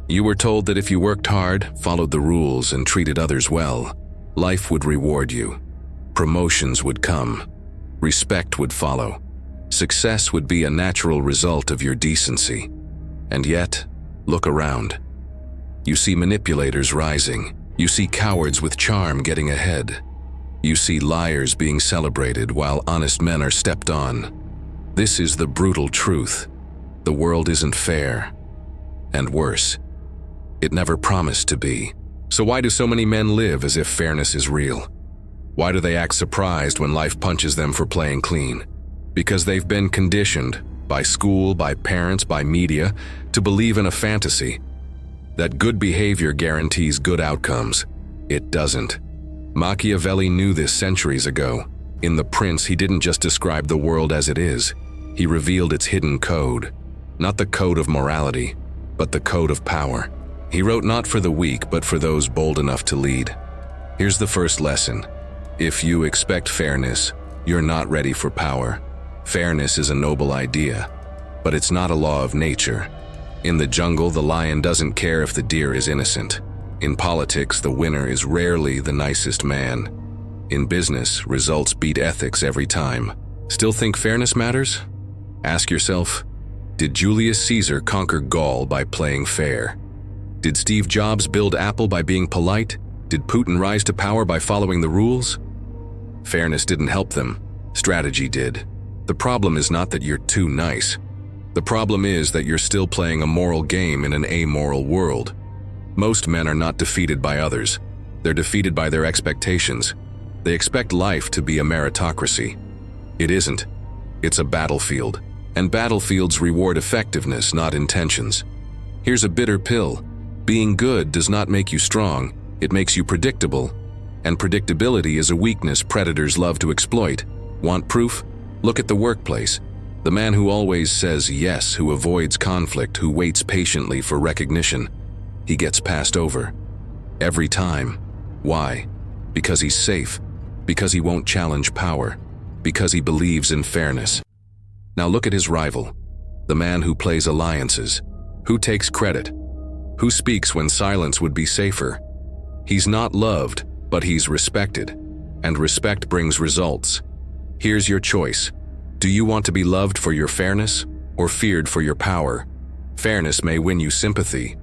You were told that if you worked hard, followed the rules, and treated others well, life would reward you. Promotions would come. Respect would follow. Success would be a natural result of your decency. And yet, look around. You see manipulators rising. You see cowards with charm getting ahead. You see liars being celebrated while honest men are stepped on. This is the brutal truth. The world isn't fair. And worse, it never promised to be. So why do so many men live as if fairness is real? Why do they act surprised when life punches them for playing clean? Because they've been conditioned, by school, by parents, by media, to believe in a fantasy that good behavior guarantees good outcomes. It doesn't. Machiavelli knew this centuries ago. In The Prince, he didn't just describe the world as it is. He revealed its hidden code. Not the code of morality, but the code of power. He wrote not for the weak, but for those bold enough to lead. Here's the first lesson. If you expect fairness, you're not ready for power. Fairness is a noble idea, but it's not a law of nature. In the jungle, the lion doesn't care if the deer is innocent. In politics, the winner is rarely the nicest man. In business, results beat ethics every time. Still think fairness matters? Ask yourself, did Julius Caesar conquer Gaul by playing fair? Did Steve Jobs build Apple by being polite? Did Putin rise to power by following the rules? Fairness didn't help them. Strategy did. The problem is not that you're too nice. The problem is that you're still playing a moral game in an amoral world. Most men are not defeated by others. They're defeated by their expectations. They expect life to be a meritocracy. It isn't. It's a battlefield. And battlefields reward effectiveness, not intentions. Here's a bitter pill. Being good does not make you strong. It makes you predictable. And predictability is a weakness predators love to exploit. Want proof? Look at the workplace. The man who always says yes, who avoids conflict, who waits patiently for recognition. He gets passed over. Every time. Why? Because he's safe. Because he won't challenge power. Because he believes in fairness. Now look at his rival. The man who plays alliances. Who takes credit? Who speaks when silence would be safer? He's not loved, but he's respected. And respect brings results. Here's your choice. Do you want to be loved for your fairness or feared for your power? Fairness may win you sympathy,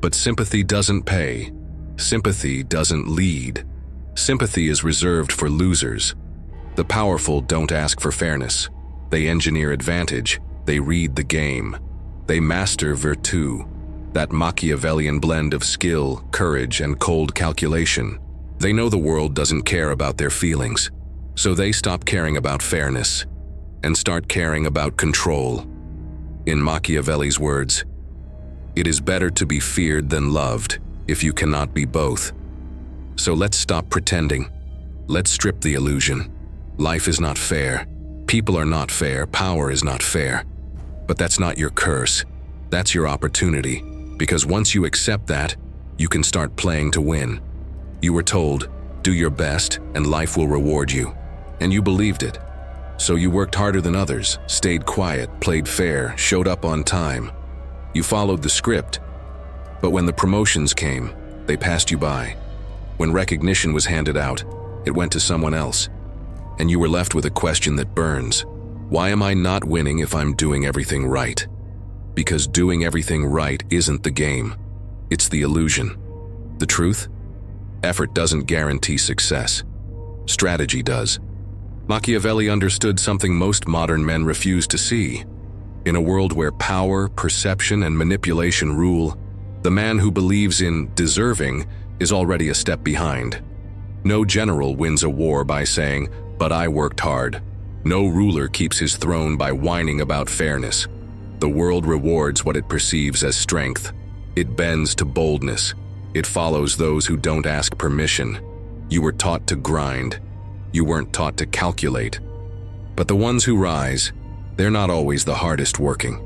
but sympathy doesn't pay. Sympathy doesn't lead. Sympathy is reserved for losers. The powerful don't ask for fairness. They engineer advantage. They read the game. They master virtue, that Machiavellian blend of skill, courage, and cold calculation. They know the world doesn't care about their feelings, so they stop caring about fairness and start caring about control. In Machiavelli's words, it is better to be feared than loved if you cannot be both. So let's stop pretending. Let's strip the illusion. Life is not fair. People are not fair. Power is not fair. But that's not your curse. That's your opportunity. Because once you accept that, you can start playing to win. You were told, do your best and life will reward you. And you believed it. So you worked harder than others, stayed quiet, played fair, showed up on time. You followed the script. But when the promotions came, they passed you by. When recognition was handed out, it went to someone else. And you were left with a question that burns. Why am I not winning if I'm doing everything right? Because doing everything right isn't the game. It's the illusion. The truth? Effort doesn't guarantee success. Strategy does. Machiavelli understood something most modern men refuse to see. In a world where power, perception, and manipulation rule, the man who believes in deserving is already a step behind. No general wins a war by saying, "But I worked hard." No ruler keeps his throne by whining about fairness. The world rewards what it perceives as strength. It bends to boldness. It follows those who don't ask permission. You were taught to grind. You weren't taught to calculate. But the ones who rise, they're not always the hardest working.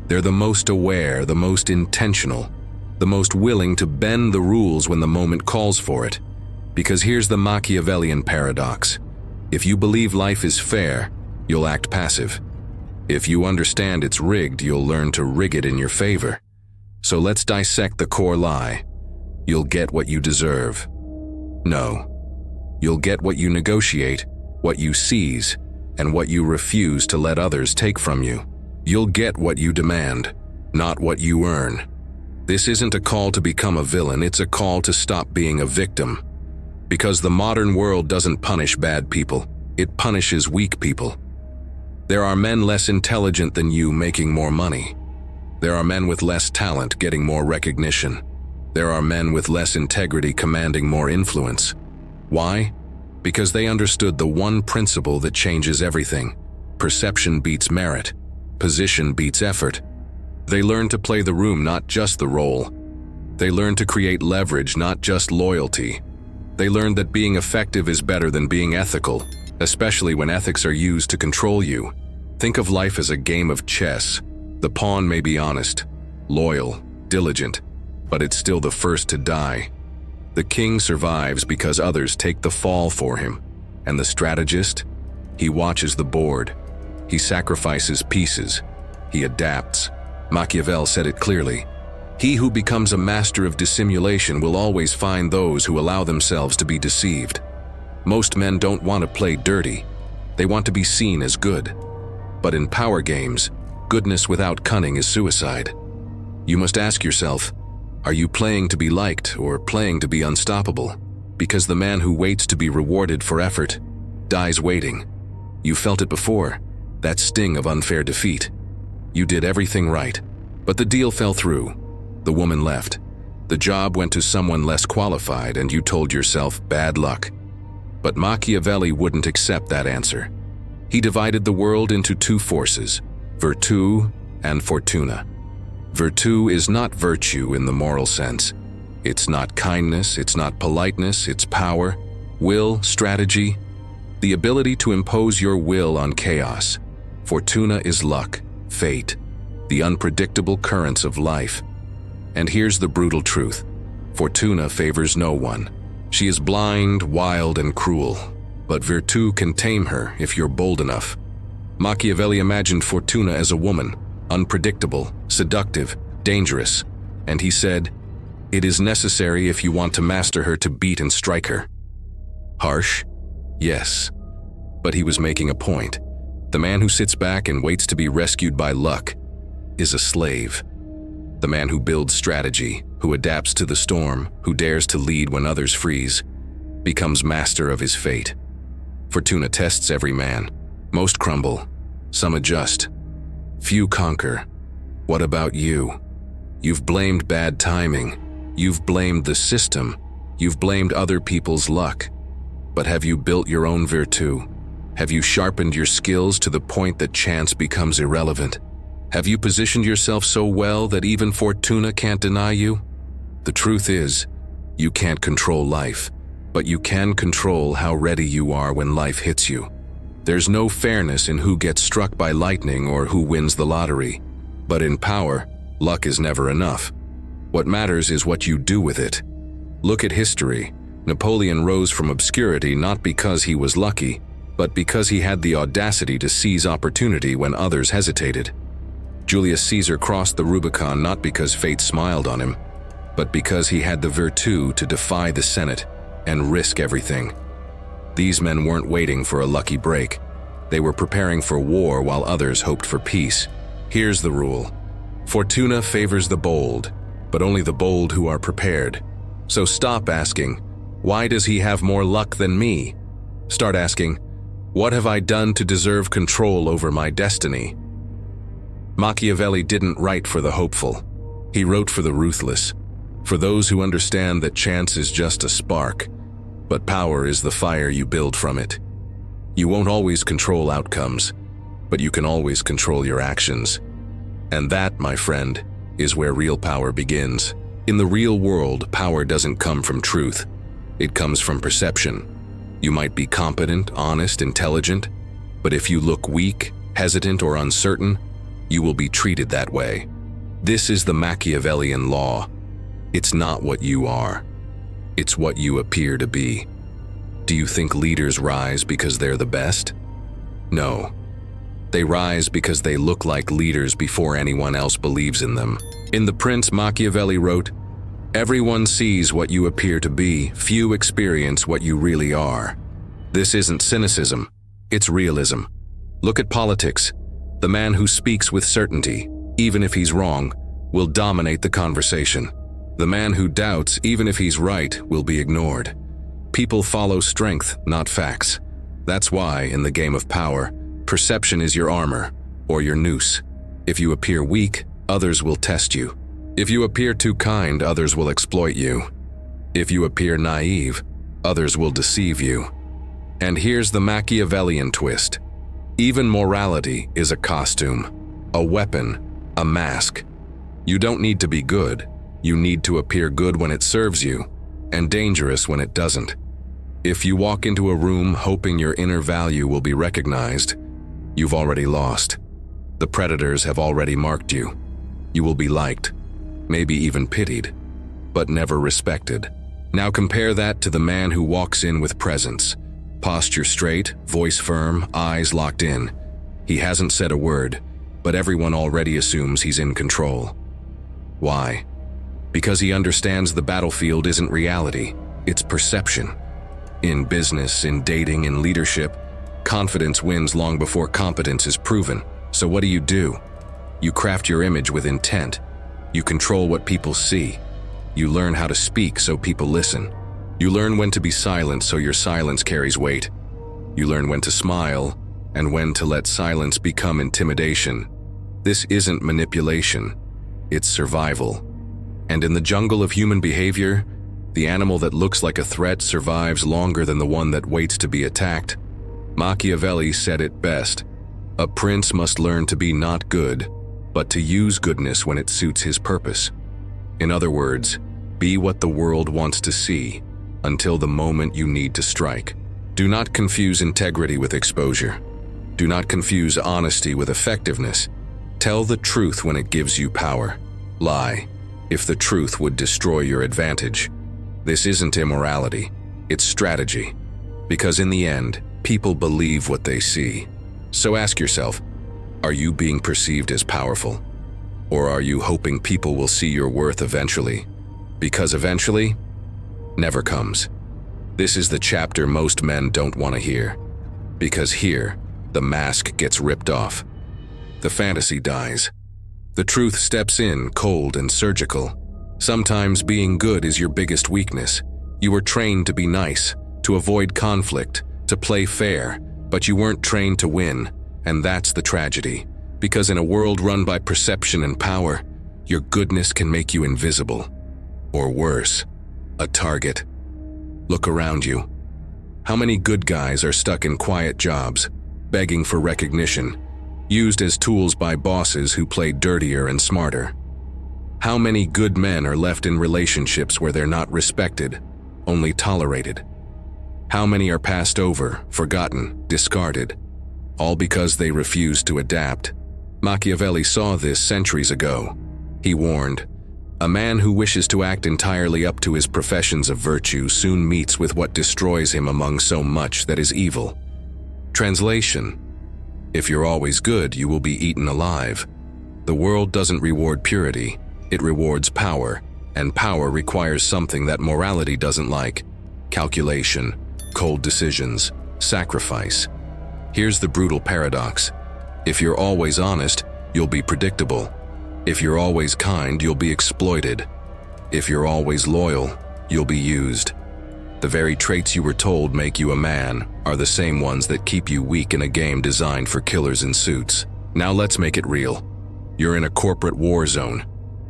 They're the most aware, the most intentional, the most willing to bend the rules when the moment calls for it. Because here's the Machiavellian paradox. If you believe life is fair, you'll act passive. If you understand it's rigged, you'll learn to rig it in your favor. So let's dissect the core lie. You'll get what you deserve. No. You'll get what you negotiate, what you seize, and what you refuse to let others take from you. You'll get what you demand, not what you earn. This isn't a call to become a villain, it's a call to stop being a victim. Because the modern world doesn't punish bad people, it punishes weak people. There are men less intelligent than you making more money. There are men with less talent getting more recognition. There are men with less integrity commanding more influence. Why? Because they understood the one principle that changes everything. Perception beats merit. Position beats effort. They learned to play the room, not just the role. They learned to create leverage, not just loyalty. They learned that being effective is better than being ethical, especially when ethics are used to control you. Think of life as a game of chess. The pawn may be honest, loyal, diligent, but it's still the first to die. The king survives because others take the fall for him. And the strategist? He watches the board. He sacrifices pieces. He adapts. Machiavelli said it clearly. He who becomes a master of dissimulation will always find those who allow themselves to be deceived. Most men don't want to play dirty. They want to be seen as good. But in power games, goodness without cunning is suicide. You must ask yourself, are you playing to be liked or playing to be unstoppable? Because the man who waits to be rewarded for effort dies waiting. You felt it before, that sting of unfair defeat. You did everything right, but the deal fell through. The woman left. The job went to someone less qualified and you told yourself bad luck. But Machiavelli wouldn't accept that answer. He divided the world into two forces, virtù and fortuna. Virtù is not virtue in the moral sense. It's not kindness, it's not politeness, it's power, will, strategy, the ability to impose your will on chaos. Fortuna is luck, fate, the unpredictable currents of life. And here's the brutal truth. Fortuna favors no one. She is blind, wild, and cruel. But virtù can tame her if you're bold enough. Machiavelli imagined Fortuna as a woman, unpredictable, seductive, dangerous, and he said, "It is necessary if you want to master her to beat and strike her." Harsh? Yes. But he was making a point. The man who sits back and waits to be rescued by luck is a slave. The man who builds strategy, who adapts to the storm, who dares to lead when others freeze, becomes master of his fate. Fortuna tests every man. Most crumble, some adjust. Few conquer. What about you? You've blamed bad timing. You've blamed the system. You've blamed other people's luck. But have you built your own virtù? Have you sharpened your skills to the point that chance becomes irrelevant? Have you positioned yourself so well that even Fortuna can't deny you? The truth is, you can't control life, but you can control how ready you are when life hits you. There's no fairness in who gets struck by lightning or who wins the lottery. But in power, luck is never enough. What matters is what you do with it. Look at history. Napoleon rose from obscurity not because he was lucky, but because he had the audacity to seize opportunity when others hesitated. Julius Caesar crossed the Rubicon not because fate smiled on him, but because he had the virtù to defy the Senate and risk everything. These men weren't waiting for a lucky break. They were preparing for war while others hoped for peace. Here's the rule. Fortuna favors the bold, but only the bold who are prepared. So stop asking, why does he have more luck than me? Start asking, what have I done to deserve control over my destiny? Machiavelli didn't write for the hopeful. He wrote for the ruthless, for those who understand that chance is just a spark, but power is the fire you build from it. You won't always control outcomes, but you can always control your actions. And that, my friend, is where real power begins. In the real world, power doesn't come from truth. It comes from perception. You might be competent, honest, intelligent, but if you look weak, hesitant, or uncertain, you will be treated that way. This is the Machiavellian law. It's not what you are. It's what you appear to be. Do you think leaders rise because they're the best? No. They rise because they look like leaders before anyone else believes in them. In The Prince, Machiavelli wrote, "Everyone sees what you appear to be, few experience what you really are." This isn't cynicism, it's realism. Look at politics. The man who speaks with certainty, even if he's wrong, will dominate the conversation. The man who doubts, even if he's right, will be ignored. People follow strength, not facts. That's why, in the game of power, perception is your armor, or your noose. If you appear weak, others will test you. If you appear too kind, others will exploit you. If you appear naive, others will deceive you. And here's the Machiavellian twist. Even morality is a costume, a weapon, a mask. You don't need to be good. You need to appear good when it serves you, and dangerous when it doesn't. If you walk into a room hoping your inner value will be recognized, you've already lost. The predators have already marked you. You will be liked, maybe even pitied, but never respected. Now compare that to the man who walks in with presence. Posture straight, voice firm, eyes locked in. He hasn't said a word, but everyone already assumes he's in control. Why? Because he understands the battlefield isn't reality, it's perception. In business, in dating, in leadership, confidence wins long before competence is proven. So what do? You craft your image with intent. You control what people see. You learn how to speak so people listen. You learn when to be silent so your silence carries weight. You learn when to smile and when to let silence become intimidation. This isn't manipulation, it's survival. And in the jungle of human behavior, the animal that looks like a threat survives longer than the one that waits to be attacked. Machiavelli said it best. A prince must learn to be not good, but to use goodness when it suits his purpose. In other words, be what the world wants to see, until the moment you need to strike. Do not confuse integrity with exposure. Do not confuse honesty with effectiveness. Tell the truth when it gives you power. Lie, if the truth would destroy your advantage. This isn't immorality, it's strategy. Because in the end, people believe what they see. So ask yourself, are you being perceived as powerful? Or are you hoping people will see your worth eventually? Because eventually never comes. This is the chapter most men don't want to hear. Because here, the mask gets ripped off. The fantasy dies. The truth steps in, cold and surgical. Sometimes being good is your biggest weakness. You were trained to be nice, to avoid conflict, to play fair, but you weren't trained to win, and that's the tragedy. Because in a world run by perception and power, your goodness can make you invisible. Or worse, a target. Look around you. How many good guys are stuck in quiet jobs, begging for recognition, used as tools by bosses who play dirtier and smarter? How many good men are left in relationships where they're not respected, only tolerated? How many are passed over, forgotten, discarded, all because they refuse to adapt? Machiavelli saw this centuries ago. He warned, a man who wishes to act entirely up to his professions of virtue soon meets with what destroys him among so much that is evil. Translation: if you're always good, you will be eaten alive. The world doesn't reward purity, it rewards power, and power requires something that morality doesn't like: calculation, cold decisions, sacrifice. Here's the brutal paradox. If you're always honest, you'll be predictable. If you're always kind, you'll be exploited. If you're always loyal, you'll be used. The very traits you were told make you a man are the same ones that keep you weak in a game designed for killers in suits. Now let's make it real. You're in a corporate war zone.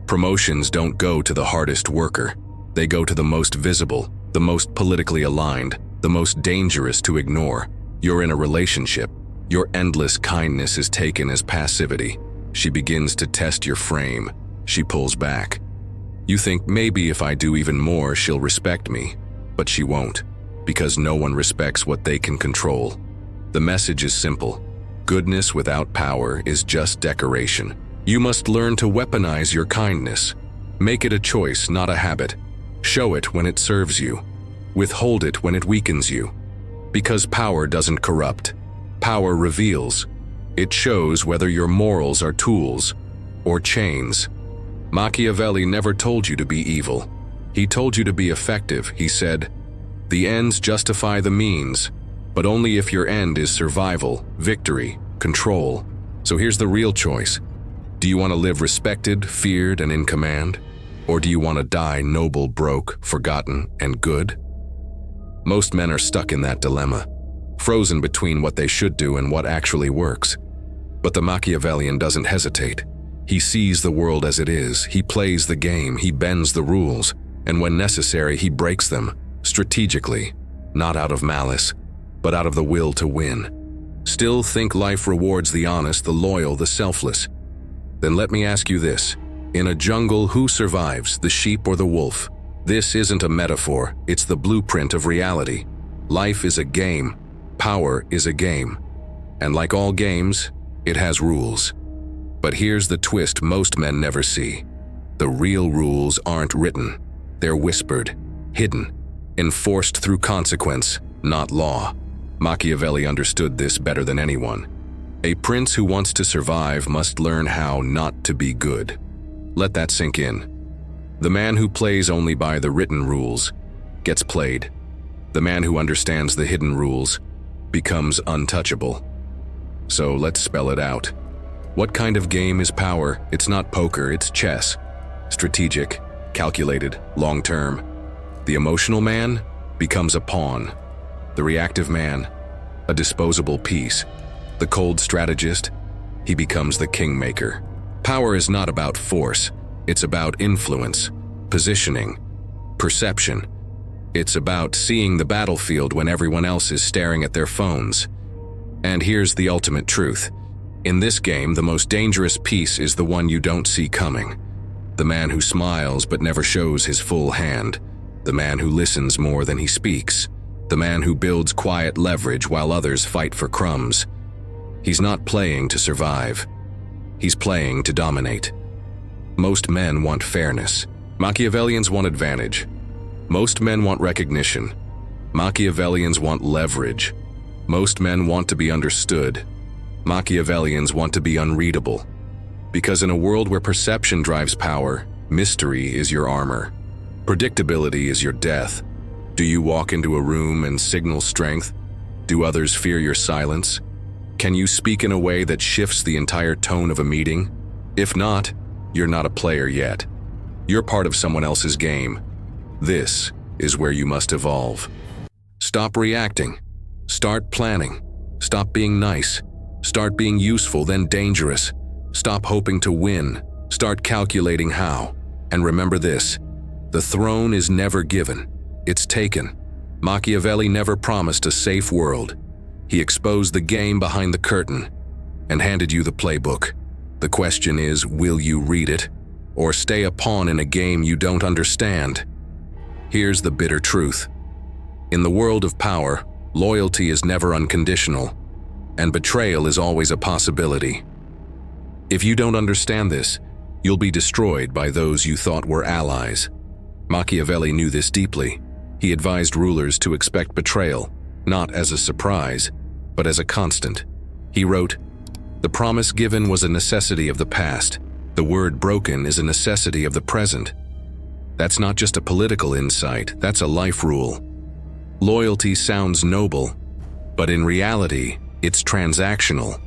Promotions don't go to the hardest worker. They go to the most visible, the most politically aligned, the most dangerous to ignore. You're in a relationship. Your endless kindness is taken as passivity. She begins to test your frame. She pulls back. You think maybe if I do even more, she'll respect me. But she won't, because no one respects what they can control. The message is simple. Goodness without power is just decoration. You must learn to weaponize your kindness. Make it a choice, not a habit. Show it when it serves you. Withhold it when it weakens you. Because power doesn't corrupt. Power reveals. It shows whether your morals are tools or chains. Machiavelli never told you to be evil. He told you to be effective. He said, "The ends justify the means, but only if your end is survival, victory, control." So here's the real choice. Do you want to live respected, feared, and in command? Or do you want to die noble, broke, forgotten, and good? Most men are stuck in that dilemma, frozen between what they should do and what actually works. But the Machiavellian doesn't hesitate. He sees the world as it is, he plays the game, he bends the rules, and when necessary, he breaks them, strategically, not out of malice, but out of the will to win. Still think life rewards the honest, the loyal, the selfless? Then let me ask you this. In a jungle, who survives, the sheep or the wolf? This isn't a metaphor, it's the blueprint of reality. Life is a game, power is a game. And like all games, it has rules. But here's the twist most men never see. The real rules aren't written. They're whispered, hidden, enforced through consequence, not law. Machiavelli understood this better than anyone. A prince who wants to survive must learn how not to be good. Let that sink in. The man who plays only by the written rules gets played. The man who understands the hidden rules becomes untouchable. So let's spell it out. What kind of game is power? It's not poker, it's chess. Strategic, calculated, long-term. The emotional man becomes a pawn. The reactive man, a disposable piece. The cold strategist, he becomes the kingmaker. Power is not about force. It's about influence, positioning, perception. It's about seeing the battlefield when everyone else is staring at their phones. And here's the ultimate truth. In this game, the most dangerous piece is the one you don't see coming. The man who smiles but never shows his full hand. The man who listens more than he speaks. The man who builds quiet leverage while others fight for crumbs. He's not playing to survive. He's playing to dominate. Most men want fairness. Machiavellians want advantage. Most men want recognition. Machiavellians want leverage. Most men want to be understood. Machiavellians want to be unreadable. Because in a world where perception drives power, mystery is your armor. Predictability is your death. Do you walk into a room and signal strength? Do others fear your silence? Can you speak in a way that shifts the entire tone of a meeting? If not, you're not a player yet. You're part of someone else's game. This is where you must evolve. Stop reacting. Start planning. Stop being nice. Start being useful, then dangerous. Stop hoping to win. Start calculating how. And remember this, the throne is never given. It's taken. Machiavelli never promised a safe world. He exposed the game behind the curtain and handed you the playbook. The question is, will you read it or stay a pawn in a game you don't understand? Here's the bitter truth. In the world of power, loyalty is never unconditional, and betrayal is always a possibility. If you don't understand this, you'll be destroyed by those you thought were allies. Machiavelli knew this deeply. He advised rulers to expect betrayal, not as a surprise, but as a constant. He wrote, "The promise given was a necessity of the past. The word broken is a necessity of the present." That's not just a political insight, that's a life rule. Loyalty sounds noble, but in reality, it's transactional.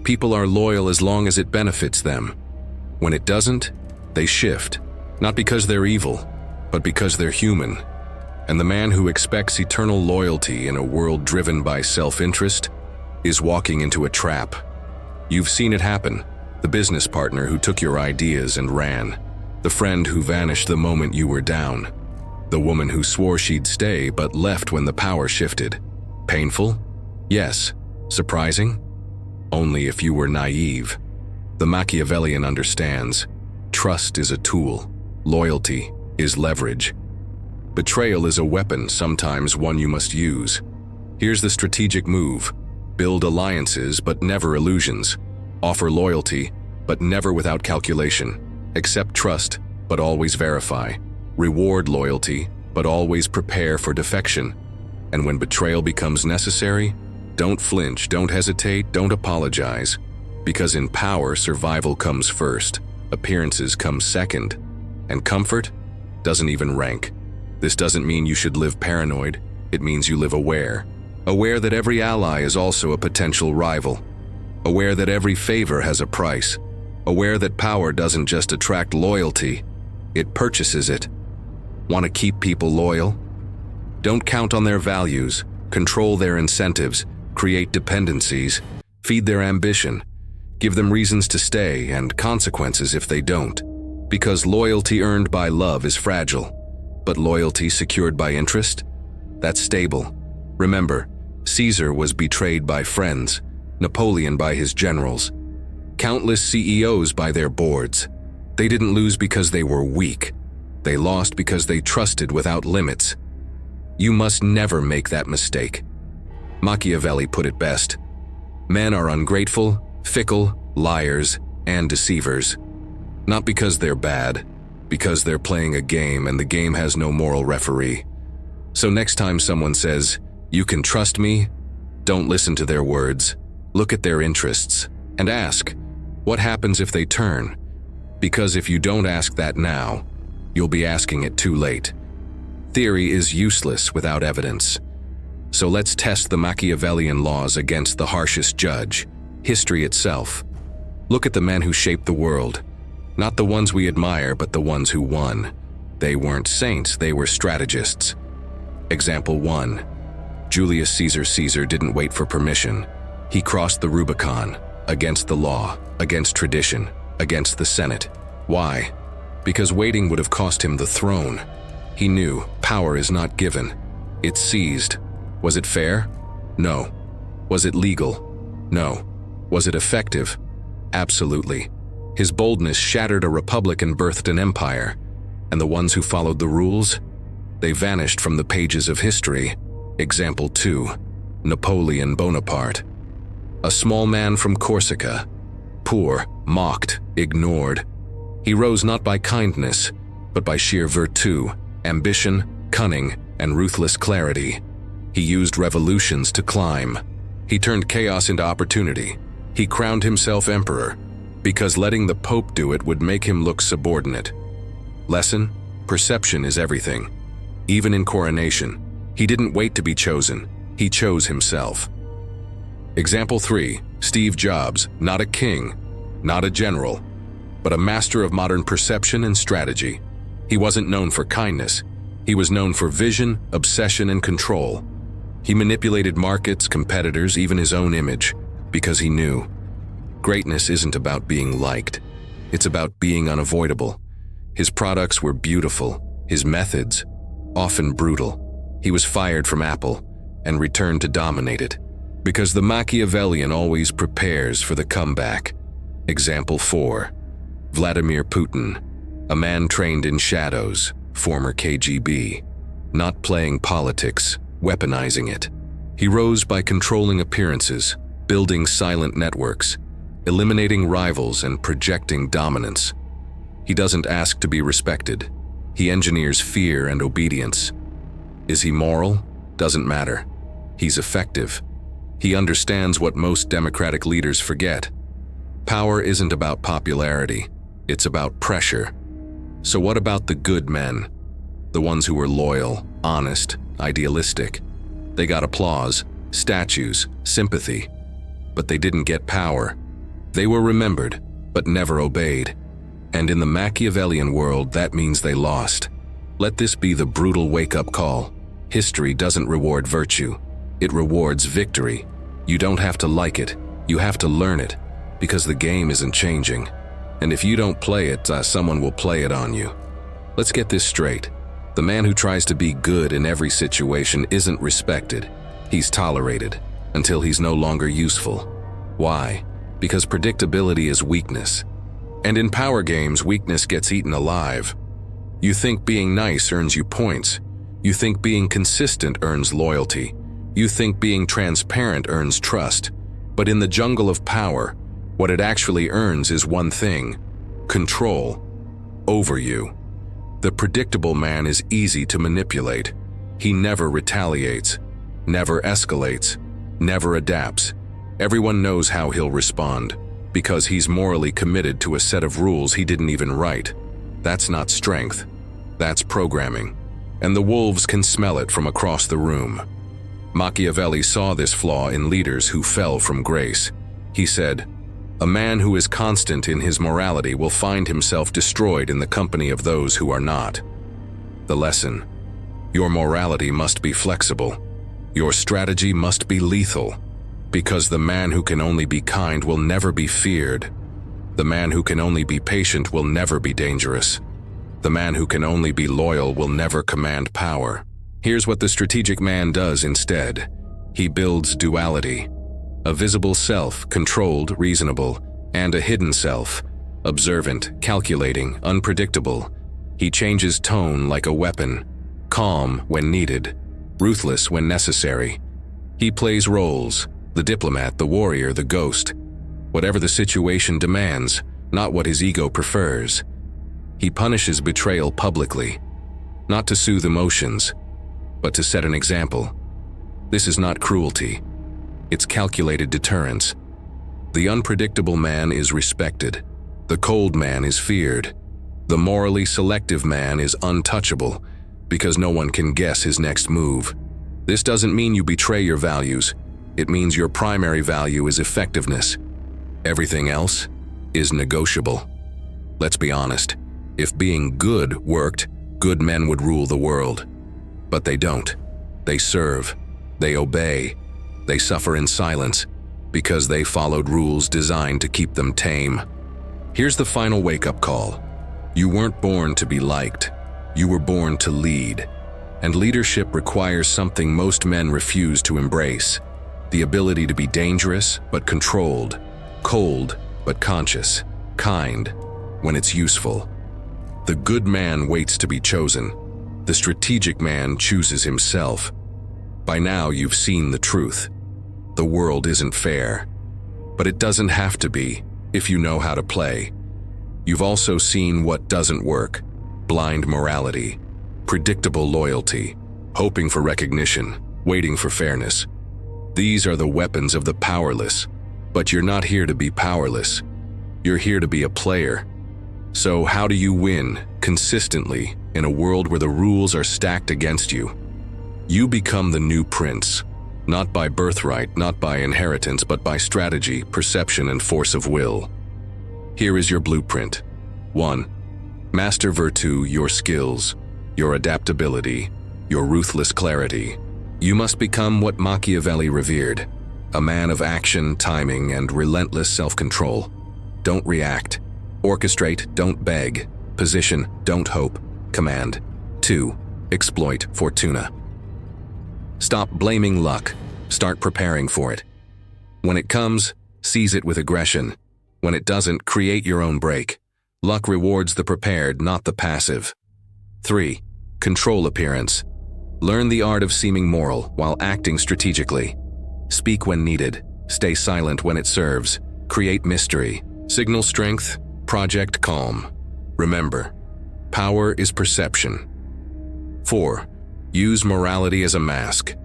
People are loyal as long as it benefits them. When it doesn't, they shift, not because they're evil, but because they're human. And the man who expects eternal loyalty in a world driven by self-interest is walking into a trap. You've seen it happen. The business partner who took your ideas and ran. The friend who vanished the moment you were down. The woman who swore she'd stay but left when the power shifted. Painful? Yes. Surprising? Only if you were naive. The Machiavellian understands. Trust is a tool. Loyalty is leverage. Betrayal is a weapon, sometimes one you must use. Here's the strategic move. Build alliances, but never illusions. Offer loyalty, but never without calculation. Accept trust, but always verify. Reward loyalty, but always prepare for defection. And when betrayal becomes necessary, don't flinch, don't hesitate, don't apologize. Because in power, survival comes first. Appearances come second. And comfort doesn't even rank. This doesn't mean you should live paranoid. It means you live aware. Aware that every ally is also a potential rival. Aware that every favor has a price. Aware that power doesn't just attract loyalty, it purchases it. Want to keep people loyal? Don't count on their values, control their incentives, create dependencies, feed their ambition, give them reasons to stay and consequences if they don't. Because loyalty earned by love is fragile, but loyalty secured by interest? That's stable. Remember, Caesar was betrayed by friends, Napoleon by his generals, countless CEOs by their boards. They didn't lose because they were weak. They lost because they trusted without limits. You must never make that mistake. Machiavelli put it best. Men are ungrateful, fickle, liars, and deceivers. Not because they're bad, because they're playing a game and the game has no moral referee. So next time someone says, "You can trust me," don't listen to their words. Look at their interests and ask, what happens if they turn? Because if you don't ask that now, you'll be asking it too late. Theory is useless without evidence. So let's test the Machiavellian laws against the harshest judge, history itself. Look at the men who shaped the world. Not the ones we admire, but the ones who won. They weren't saints, they were strategists. Example 1. Julius Caesar. Caesar didn't wait for permission. He crossed the Rubicon, against the law, against tradition, against the Senate. Why? Because waiting would have cost him the throne. He knew power is not given, it's seized. Was it fair? No. Was it legal? No. Was it effective? Absolutely. His boldness shattered a republic and birthed an empire. And the ones who followed the rules? They vanished from the pages of history. Example 2. Napoleon Bonaparte. A small man from Corsica. Poor, mocked, ignored. He rose not by kindness, but by sheer virtue, ambition, cunning, and ruthless clarity. He used revolutions to climb. He turned chaos into opportunity. He crowned himself emperor, because letting the Pope do it would make him look subordinate. Lesson: perception is everything. Even in coronation, he didn't wait to be chosen. He chose himself. Example 3. Steve Jobs, not a king, not a general, but a master of modern perception and strategy. He wasn't known for kindness. He was known for vision, obsession, and control. He manipulated markets, competitors, even his own image, because he knew greatness isn't about being liked. It's about being unavoidable. His products were beautiful, his methods often brutal. He was fired from Apple and returned to dominate it, because the Machiavellian always prepares for the comeback. Example 4. Vladimir Putin, a man trained in shadows, former KGB, not playing politics, weaponizing it. He rose by controlling appearances, building silent networks, eliminating rivals and projecting dominance. He doesn't ask to be respected. He engineers fear and obedience. Is he moral? Doesn't matter. He's effective. He understands what most democratic leaders forget. Power isn't about popularity, it's about pressure. So what about the good men? The ones who were loyal, honest, idealistic. They got applause, statues, sympathy, but they didn't get power. They were remembered, but never obeyed. And in the Machiavellian world, that means they lost. Let this be the brutal wake-up call. History doesn't reward virtue. It rewards victory. You don't have to like it. You have to learn it, because the game isn't changing. And if you don't play it, someone will play it on you. Let's get this straight. The man who tries to be good in every situation isn't respected. He's tolerated until he's no longer useful. Why? Because predictability is weakness. And in power games, weakness gets eaten alive. You think being nice earns you points. You think being consistent earns loyalty. You think being transparent earns trust. But in the jungle of power, what it actually earns is one thing: control over you. The predictable man is easy to manipulate. He never retaliates, never escalates, never adapts. Everyone knows how he'll respond. because he's morally committed to a set of rules he didn't even write. That's not strength. That's programming. And the wolves can smell it from across the room. Machiavelli saw this flaw in leaders who fell from grace. He said, "A man who is constant in his morality will find himself destroyed in the company of those who are not." The lesson: your morality must be flexible. Your strategy must be lethal, because the man who can only be kind will never be feared. The man who can only be patient will never be dangerous. The man who can only be loyal will never command power. Here's what the strategic man does instead. He builds duality: a visible self, controlled, reasonable, and a hidden self, observant, calculating, unpredictable. He changes tone like a weapon, calm when needed, ruthless when necessary. He plays roles: the diplomat, the warrior, the ghost, whatever the situation demands, not what his ego prefers. He punishes betrayal publicly, not to soothe emotions, but to set an example. This is not cruelty. It's calculated deterrence. The unpredictable man is respected. The cold man is feared. The morally selective man is untouchable, because no one can guess his next move. This doesn't mean you betray your values. It means your primary value is effectiveness. Everything else is negotiable. Let's be honest. If being good worked, good men would rule the world. But they don't. They serve. They obey. They suffer in silence because they followed rules designed to keep them tame. Here's the final wake-up call. You weren't born to be liked. You were born to lead. And leadership requires something most men refuse to embrace: the ability to be dangerous but controlled, cold but conscious, kind when it's useful. The good man waits to be chosen. The strategic man chooses himself. By now you've seen the truth. The world isn't fair, but it doesn't have to be if you know how to play. You've also seen what doesn't work: blind morality, predictable loyalty, hoping for recognition, waiting for fairness. These are the weapons of the powerless, but you're not here to be powerless. You're here to be a player. So how do you win consistently in a world where the rules are stacked against you? You become the new prince, not by birthright, not by inheritance, but by strategy, perception, and force of will. Here is your blueprint. 1. Master virtue, your skills, your adaptability, your ruthless clarity. You must become what Machiavelli revered: a man of action, timing, and relentless self-control. Don't react. Orchestrate, don't beg. Position, don't hope. Command. 2. Exploit fortuna. Stop blaming luck. Start preparing for it. When it comes, seize it with aggression. When it doesn't, create your own break. Luck rewards the prepared, not the passive. 3. Control appearance. Learn the art of seeming moral while acting strategically. Speak when needed. Stay silent when it serves. Create mystery. Signal strength. Project calm. Remember, power is perception. 4. Use morality as a mask.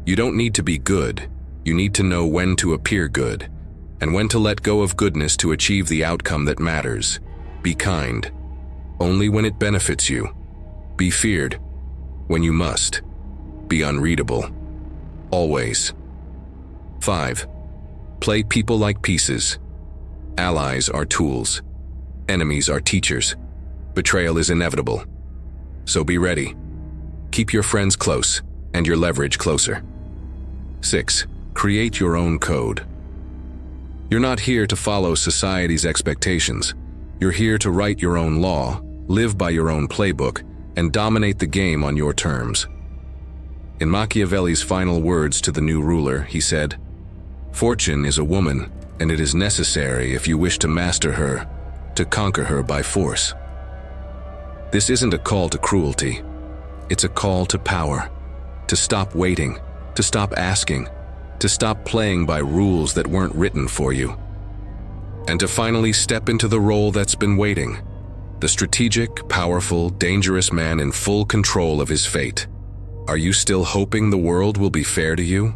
You don't need to be good. You need to know when to appear good, and when to let go of goodness to achieve the outcome that matters. Be kind, only when it benefits you. Be feared, when you must. Be unreadable, always. 5. Play people like pieces. Allies are tools. Enemies are teachers. Betrayal is inevitable. So be ready. Keep your friends close and your leverage closer. 6. Create your own code. You're not here to follow society's expectations. You're here to write your own law, live by your own playbook, and dominate the game on your terms. In Machiavelli's final words to the new ruler, he said, "Fortune is a woman, and it is necessary, if you wish to master her, to conquer her by force." This isn't a call to cruelty. It's a call to power, to stop waiting, to stop asking, to stop playing by rules that weren't written for you, and to finally step into the role that's been waiting: the strategic, powerful, dangerous man in full control of his fate. Are you still hoping the world will be fair to you?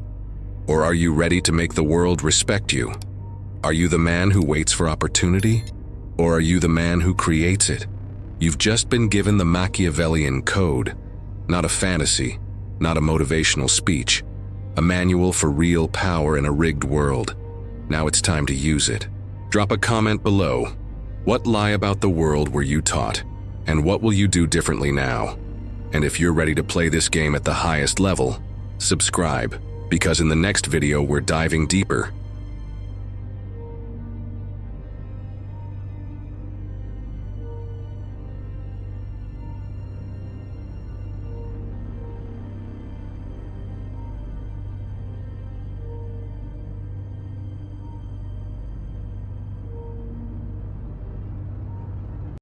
Or are you ready to make the world respect you? Are you the man who waits for opportunity? Or are you the man who creates it? You've just been given the Machiavellian code, not a fantasy, not a motivational speech, a manual for real power in a rigged world. Now it's time to use it. Drop a comment below. What lie about the world were you taught? And what will you do differently now? And if you're ready to play this game at the highest level, subscribe, because in the next video we're diving deeper